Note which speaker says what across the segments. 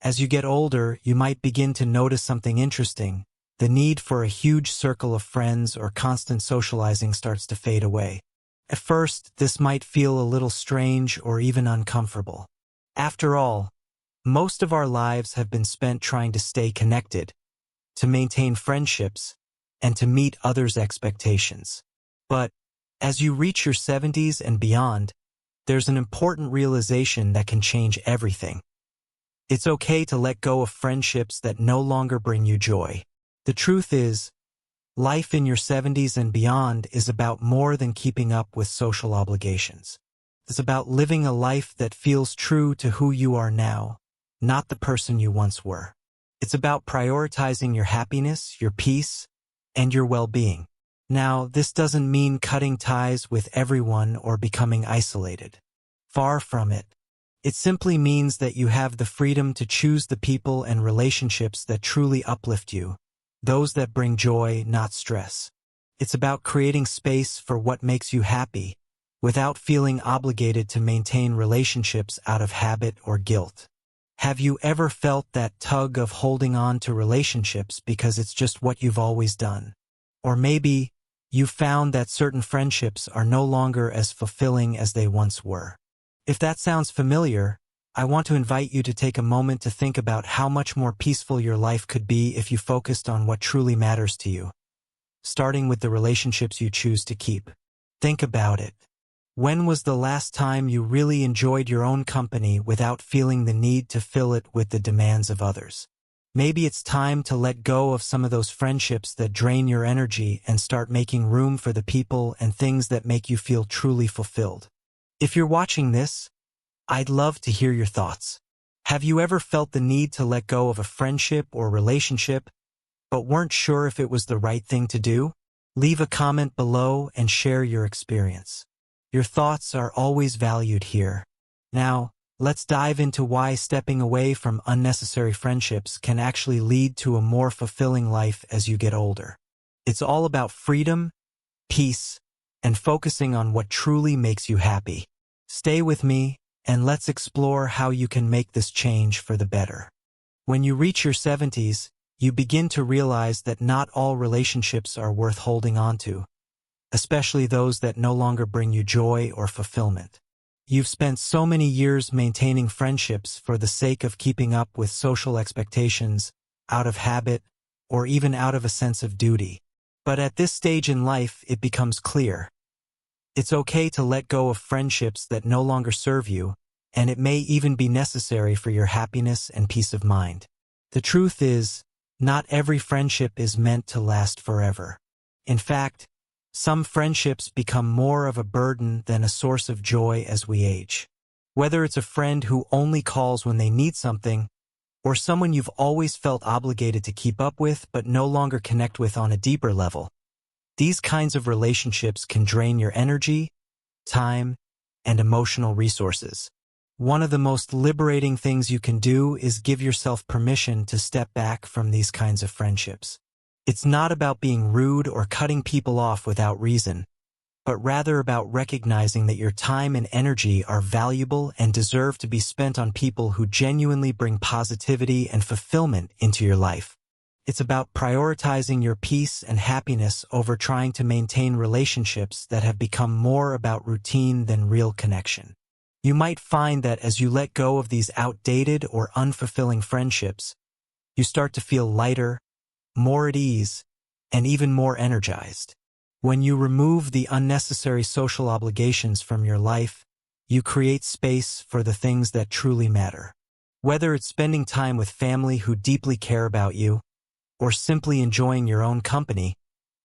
Speaker 1: As you get older, you might begin to notice something interesting. The need for a huge circle of friends or constant socializing starts to fade away. At first, this might feel a little strange or even uncomfortable. After all, most of our lives have been spent trying to stay connected, to maintain friendships, and to meet others' expectations. But as you reach your 70s and beyond, there's an important realization that can change everything. It's okay to let go of friendships that no longer bring you joy. The truth is, life in your 70s and beyond is about more than keeping up with social obligations. It's about living a life that feels true to who you are now, not the person you once were. It's about prioritizing your happiness, your peace, and your well-being. Now, this doesn't mean cutting ties with everyone or becoming isolated. Far from it. It simply means that you have the freedom to choose the people and relationships that truly uplift you, those that bring joy, not stress. It's about creating space for what makes you happy, without feeling obligated to maintain relationships out of habit or guilt. Have you ever felt that tug of holding on to relationships because it's just what you've always done? Or maybe you found that certain friendships are no longer as fulfilling as they once were. If that sounds familiar, I want to invite you to take a moment to think about how much more peaceful your life could be if you focused on what truly matters to you, starting with the relationships you choose to keep. Think about it. When was the last time you really enjoyed your own company without feeling the need to fill it with the demands of others? Maybe it's time to let go of some of those friendships that drain your energy and start making room for the people and things that make you feel truly fulfilled. If you're watching this, I'd love to hear your thoughts. Have you ever felt the need to let go of a friendship or relationship, but weren't sure if it was the right thing to do? Leave a comment below and share your experience. Your thoughts are always valued here. Now, let's dive into why stepping away from unnecessary friendships can actually lead to a more fulfilling life as you get older. It's all about freedom, peace, and focusing on what truly makes you happy. Stay with me, and let's explore how you can make this change for the better. When you reach your 70s, you begin to realize that not all relationships are worth holding on to, especially those that no longer bring you joy or fulfillment. You've spent so many years maintaining friendships for the sake of keeping up with social expectations, out of habit, or even out of a sense of duty. But at this stage in life, it becomes clear. It's okay to let go of friendships that no longer serve you, and it may even be necessary for your happiness and peace of mind. The truth is, not every friendship is meant to last forever. In fact, some friendships become more of a burden than a source of joy as we age. Whether it's a friend who only calls when they need something, or someone you've always felt obligated to keep up with but no longer connect with on a deeper level, these kinds of relationships can drain your energy, time, and emotional resources. One of the most liberating things you can do is give yourself permission to step back from these kinds of friendships. It's not about being rude or cutting people off without reason, but rather about recognizing that your time and energy are valuable and deserve to be spent on people who genuinely bring positivity and fulfillment into your life. It's about prioritizing your peace and happiness over trying to maintain relationships that have become more about routine than real connection. You might find that as you let go of these outdated or unfulfilling friendships, you start to feel lighter, more at ease, and even more energized. When you remove the unnecessary social obligations from your life, you create space for the things that truly matter. Whether it's spending time with family who deeply care about you, or simply enjoying your own company,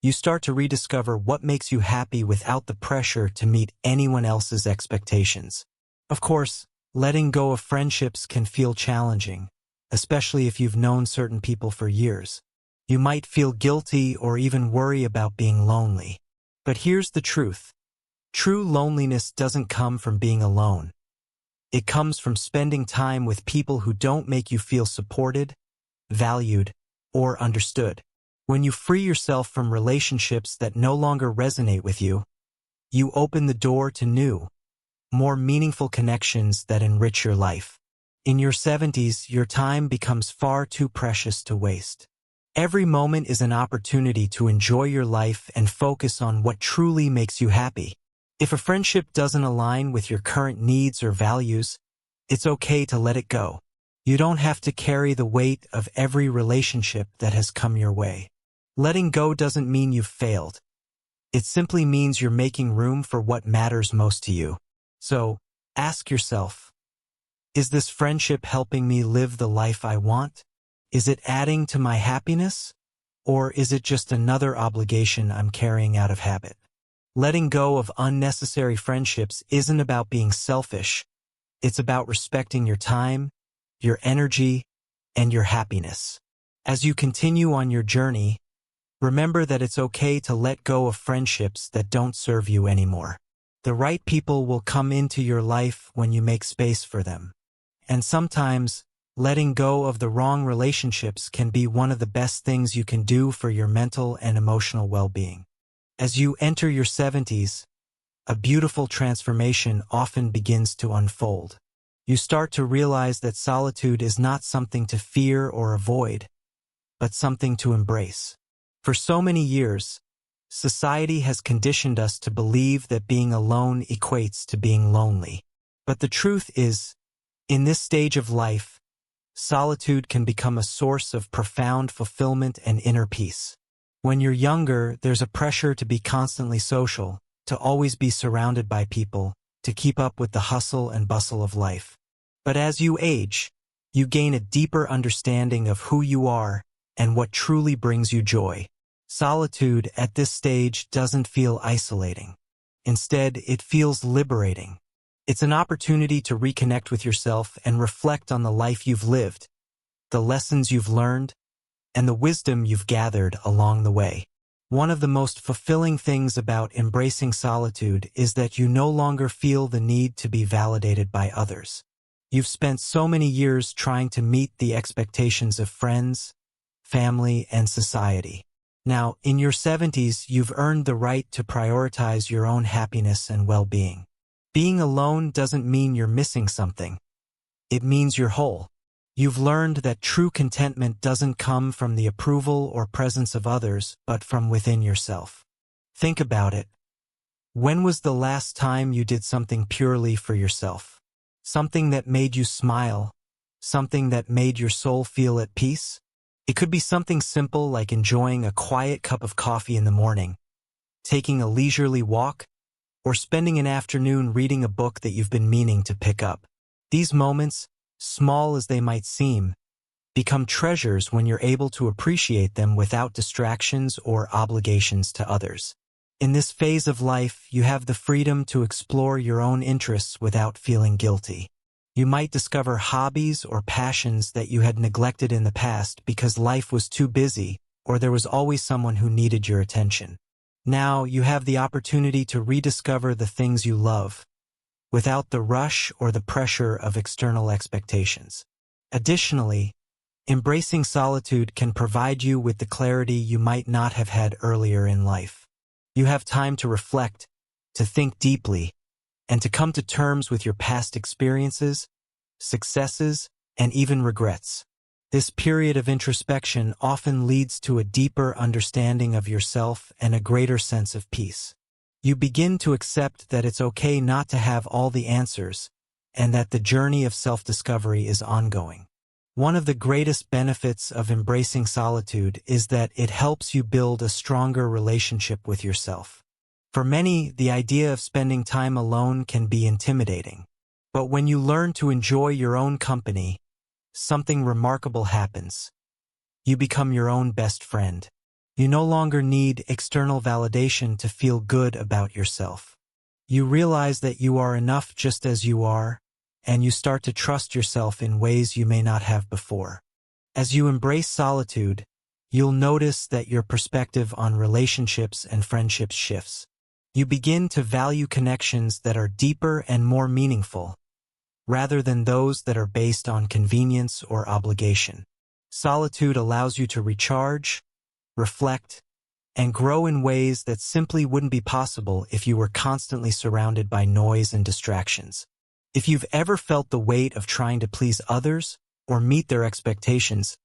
Speaker 1: you start to rediscover what makes you happy without the pressure to meet anyone else's expectations. Of course, letting go of friendships can feel challenging, especially if you've known certain people for years. You might feel guilty or even worry about being lonely. But here's the truth. True loneliness doesn't come from being alone. It comes from spending time with people who don't make you feel supported, valued, or understood. When you free yourself from relationships that no longer resonate with you, you open the door to new, more meaningful connections that enrich your life. In your 70s, your time becomes far too precious to waste. Every moment is an opportunity to enjoy your life and focus on what truly makes you happy. If a friendship doesn't align with your current needs or values, it's okay to let it go. You don't have to carry the weight of every relationship that has come your way. Letting go doesn't mean you've failed. It simply means you're making room for what matters most to you. So, ask yourself, is this friendship helping me live the life I want? Is it adding to my happiness? Or is it just another obligation I'm carrying out of habit? Letting go of unnecessary friendships isn't about being selfish. It's about respecting your time, your energy, and your happiness. As you continue on your journey, remember that it's okay to let go of friendships that don't serve you anymore. The right people will come into your life when you make space for them. And sometimes, letting go of the wrong relationships can be one of the best things you can do for your mental and emotional well-being. As you enter your 70s, a beautiful transformation often begins to unfold. You start to realize that solitude is not something to fear or avoid, but something to embrace. For so many years, society has conditioned us to believe that being alone equates to being lonely. But the truth is, in this stage of life, solitude can become a source of profound fulfillment and inner peace. When you're younger, there's a pressure to be constantly social, to always be surrounded by people, to keep up with the hustle and bustle of life. But as you age, you gain a deeper understanding of who you are and what truly brings you joy. Solitude at this stage doesn't feel isolating. Instead, it feels liberating. It's an opportunity to reconnect with yourself and reflect on the life you've lived, the lessons you've learned, and the wisdom you've gathered along the way. One of the most fulfilling things about embracing solitude is that you no longer feel the need to be validated by others. You've spent so many years trying to meet the expectations of friends, family, and society. Now, in your 70s, you've earned the right to prioritize your own happiness and well-being. Being alone doesn't mean you're missing something. It means you're whole. You've learned that true contentment doesn't come from the approval or presence of others, but from within yourself. Think about it. When was the last time you did something purely for yourself? Something that made you smile? Something that made your soul feel at peace? It could be something simple like enjoying a quiet cup of coffee in the morning, taking a leisurely walk, or spending an afternoon reading a book that you've been meaning to pick up. These moments, small as they might seem, become treasures when you're able to appreciate them without distractions or obligations to others. In this phase of life, you have the freedom to explore your own interests without feeling guilty. You might discover hobbies or passions that you had neglected in the past because life was too busy or there was always someone who needed your attention. Now you have the opportunity to rediscover the things you love, without the rush or the pressure of external expectations. Additionally, embracing solitude can provide you with the clarity you might not have had earlier in life. You have time to reflect, to think deeply, and to come to terms with your past experiences, successes, and even regrets. This period of introspection often leads to a deeper understanding of yourself and a greater sense of peace. You begin to accept that it's okay not to have all the answers, and that the journey of self-discovery is ongoing. One of the greatest benefits of embracing solitude is that it helps you build a stronger relationship with yourself. For many, the idea of spending time alone can be intimidating. But when you learn to enjoy your own company, something remarkable happens. You become your own best friend. You no longer need external validation to feel good about yourself. You realize that you are enough just as you are, and you start to trust yourself in ways you may not have before. As you embrace solitude, you'll notice that your perspective on relationships and friendships shifts. You begin to value connections that are deeper and more meaningful, rather than those that are based on convenience or obligation. Solitude allows you to recharge, reflect, and grow in ways that simply wouldn't be possible if you were constantly surrounded by noise and distractions. If you've ever felt the weight of trying to please others or meet their expectations,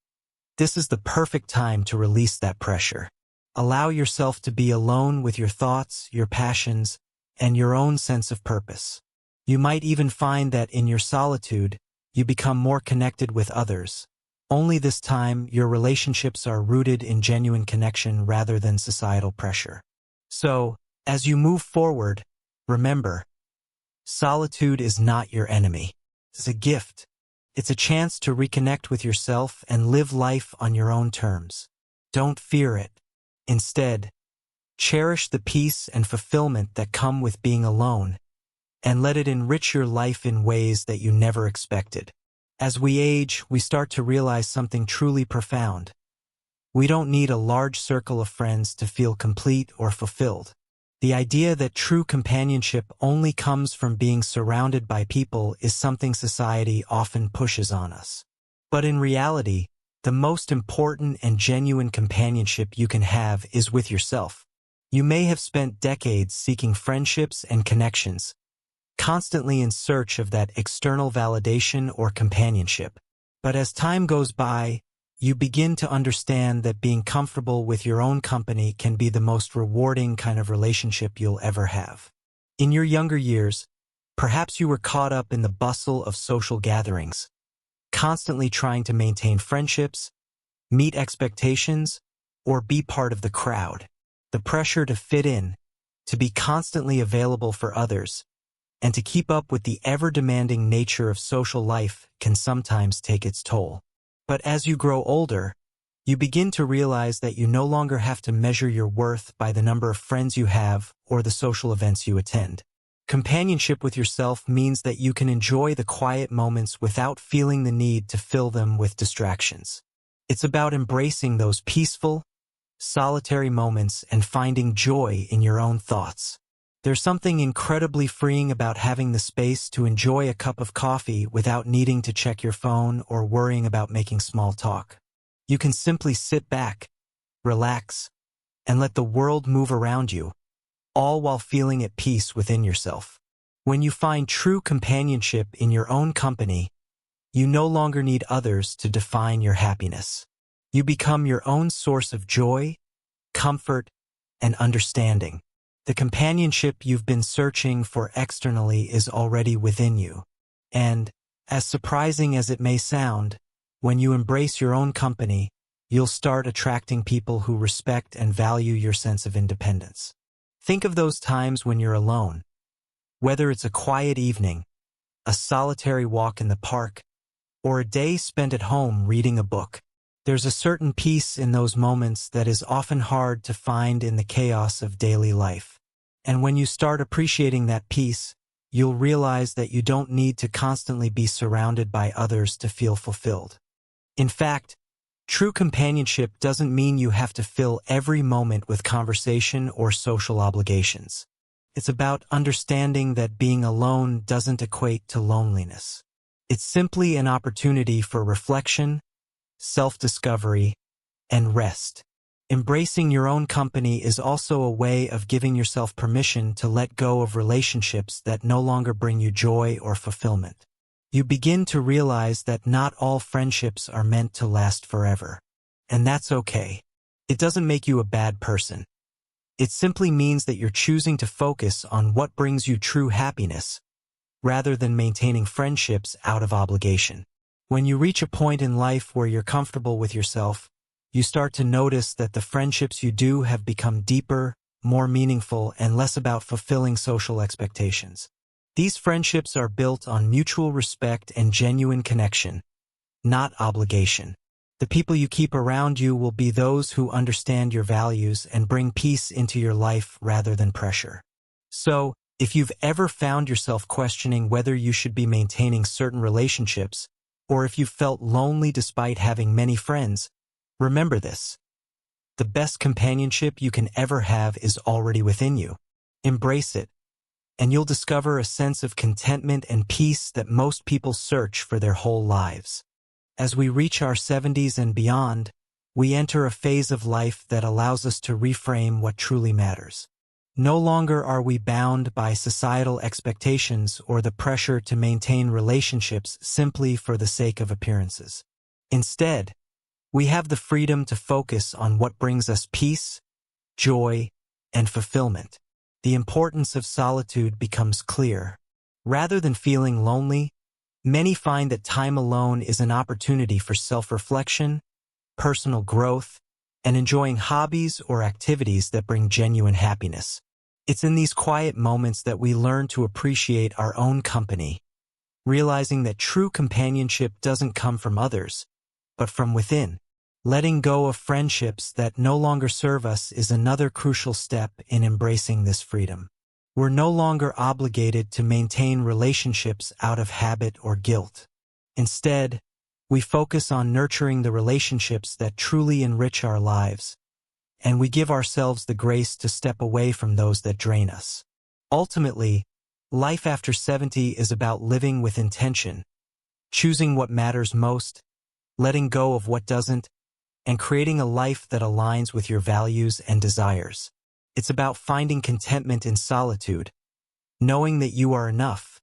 Speaker 1: this is the perfect time to release that pressure. Allow yourself to be alone with your thoughts, your passions, and your own sense of purpose. You might even find that in your solitude, you become more connected with others. Only this time, your relationships are rooted in genuine connection rather than societal pressure. So, as you move forward, remember, solitude is not your enemy. It's a gift. It's a chance to reconnect with yourself and live life on your own terms. Don't fear it. Instead, cherish the peace and fulfillment that come with being alone, and let it enrich your life in ways that you never expected. As we age, we start to realize something truly profound. We don't need a large circle of friends to feel complete or fulfilled. The idea that true companionship only comes from being surrounded by people is something society often pushes on us. But in reality, the most important and genuine companionship you can have is with yourself. You may have spent decades seeking friendships and connections, constantly in search of that external validation or companionship. But as time goes by, you begin to understand that being comfortable with your own company can be the most rewarding kind of relationship you'll ever have. In your younger years, perhaps you were caught up in the bustle of social gatherings, constantly trying to maintain friendships, meet expectations, or be part of the crowd. The pressure to fit in, to be constantly available for others, and to keep up with the ever-demanding nature of social life can sometimes take its toll. But as you grow older, you begin to realize that you no longer have to measure your worth by the number of friends you have or the social events you attend. Companionship with yourself means that you can enjoy the quiet moments without feeling the need to fill them with distractions. It's about embracing those peaceful, solitary moments and finding joy in your own thoughts. There's something incredibly freeing about having the space to enjoy a cup of coffee without needing to check your phone or worrying about making small talk. You can simply sit back, relax, and let the world move around you, all while feeling at peace within yourself. When you find true companionship in your own company, you no longer need others to define your happiness. You become your own source of joy, comfort, and understanding. The companionship you've been searching for externally is already within you. And, as surprising as it may sound, when you embrace your own company, you'll start attracting people who respect and value your sense of independence. Think of those times when you're alone. Whether it's a quiet evening, a solitary walk in the park, or a day spent at home reading a book. There's a certain peace in those moments that is often hard to find in the chaos of daily life. And when you start appreciating that peace, you'll realize that you don't need to constantly be surrounded by others to feel fulfilled. In fact, true companionship doesn't mean you have to fill every moment with conversation or social obligations. It's about understanding that being alone doesn't equate to loneliness. It's simply an opportunity for reflection, self-discovery, and rest. Embracing your own company is also a way of giving yourself permission to let go of relationships that no longer bring you joy or fulfillment. You begin to realize that not all friendships are meant to last forever. And that's okay. It doesn't make you a bad person. It simply means that you're choosing to focus on what brings you true happiness, rather than maintaining friendships out of obligation. When you reach a point in life where you're comfortable with yourself, you start to notice that the friendships you do have become deeper, more meaningful, and less about fulfilling social expectations. These friendships are built on mutual respect and genuine connection, not obligation. The people you keep around you will be those who understand your values and bring peace into your life rather than pressure. So, if you've ever found yourself questioning whether you should be maintaining certain relationships, or if you've felt lonely despite having many friends, remember this. The best companionship you can ever have is already within you. Embrace it, and you'll discover a sense of contentment and peace that most people search for their whole lives. As we reach our 70s and beyond, we enter a phase of life that allows us to reframe what truly matters. No longer are we bound by societal expectations or the pressure to maintain relationships simply for the sake of appearances. Instead, we have the freedom to focus on what brings us peace, joy, and fulfillment. The importance of solitude becomes clear. Rather than feeling lonely, many find that time alone is an opportunity for self-reflection, personal growth, and enjoying hobbies or activities that bring genuine happiness. It's in these quiet moments that we learn to appreciate our own company, realizing that true companionship doesn't come from others, but from within. Letting go of friendships that no longer serve us is another crucial step in embracing this freedom. We're no longer obligated to maintain relationships out of habit or guilt. Instead, we focus on nurturing the relationships that truly enrich our lives, and we give ourselves the grace to step away from those that drain us. Ultimately, life after 70 is about living with intention, choosing what matters most, letting go of what doesn't, and creating a life that aligns with your values and desires. It's about finding contentment in solitude, knowing that you are enough,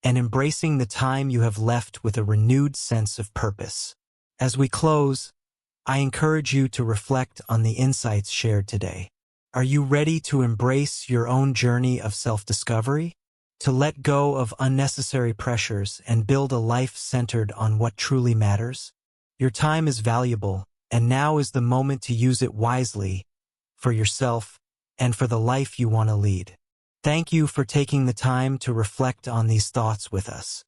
Speaker 1: and embracing the time you have left with a renewed sense of purpose. As we close, I encourage you to reflect on the insights shared today. Are you ready to embrace your own journey of self-discovery? To let go of unnecessary pressures and build a life centered on what truly matters? Your time is valuable, and now is the moment to use it wisely for yourself and for the life you want to lead. Thank you for taking the time to reflect on these thoughts with us.